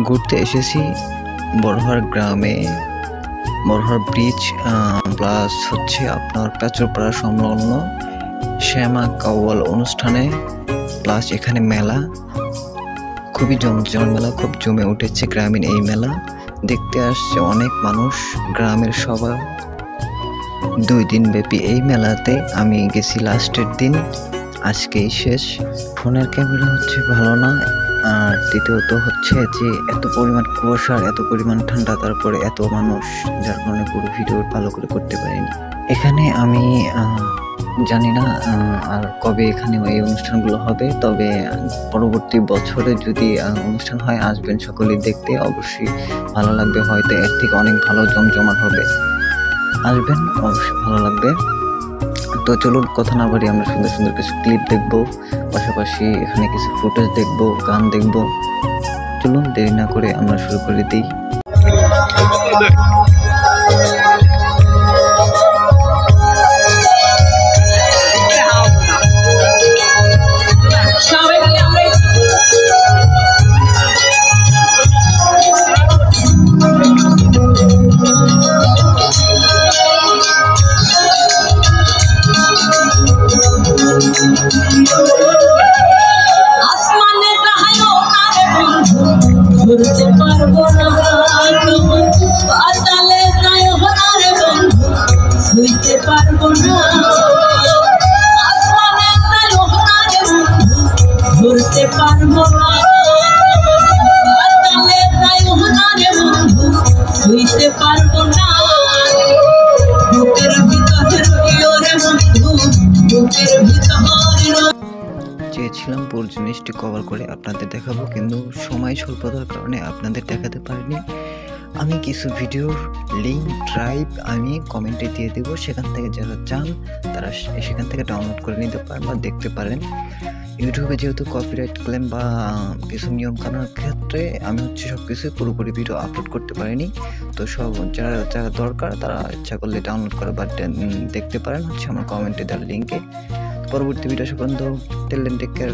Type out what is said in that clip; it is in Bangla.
ঘুরতে এসেছি বড়হার গ্রামে। বড়হার ব্রিজ প্লাস হচ্ছে আপনার পেচরপাড়া সংলগ্ন শ্যামা কাওয়াল অনুষ্ঠানে প্লাস এখানে মেলা, খুবই জমজমাট মেলা, খুব জমে উঠেছে গ্রামীণ এই মেলা। দেখতে আসছে অনেক মানুষ গ্রামের সবাই। 2 দিন ব্যাপী এই মেলাতে আমি গেছি লাস্টের দিন, আজকেই শেষ। ফোনের ক্যামেরা হচ্ছে ভালো না, আর দ্বিতীয়ত হচ্ছে যে এত পরিমাণ কুয়াশা, এত পরিমাণ ঠান্ডা, তারপরে এত মানুষ, যার কারণে পুরো ভিডিও ভালো করে করতে পারিনি। এখানে আমি জানি না আর কবে এখানে এই অনুষ্ঠানগুলো হবে, তবে পরবর্তী বছরে যদি অনুষ্ঠান হয় আসবেন সকলেই দেখতে, অবশ্যই ভালো লাগবে। হয়তো এর থেকে অনেক ভালো জমজমাট হবে, আসবেন অবশ্যই ভালো লাগবে। তো চলুন কথা না বাড়ি আমরা সুন্দর সুন্দর কিছু ক্লিপ দেখবো, পাশাপাশি এখানে কিছু ফুটেজ দেখবো, গান দেখবো। চলুন দেরি না করে আমরা শুরু করে দিই। ঘুরতে পারবো না পাতালে যাই হনারে বন্ধু, শুইতে পারবো না আসমানে যাই হনারে বন্ধু, ঘুরতে পারবো না পাতালে যাই হনারে বন্ধু, শুইতে পারবো না। বুকের ভিতরে রইরে বন্ধু, বুকের ভিতরে চেয়েছিলাম পুরো জিনিসটি কভার করে আপনাদের দেখাবো, কিন্তু সময় স্বল্পতার কারণে আপনাদের দেখাতে পারিনি। আমি কিছু ভিডিওর লিঙ্ক ড্রাইভ আমি কমেন্টে দিয়ে দেব, সেখান থেকে যারা চান তারা সেখান থেকে ডাউনলোড করে নিতে পারেন বা দেখতে পারেন। ইউটিউবে যেহেতু কপিরাইট ক্লেম বা কিছু নিয়ম কানুনের ক্ষেত্রে আমি হচ্ছে সব কিছু পুরোপুরি ভিডিও আপলোড করতে পারিনি। তো সব যারা দরকার তারা ইচ্ছা করলে ডাউনলোড করে বা দেখতে পারেন হচ্ছে আমার কমেন্টে দেওয়ার লিঙ্কে। পরবর্তী ভিডিও পর্যন্ত টেক কেয়ার।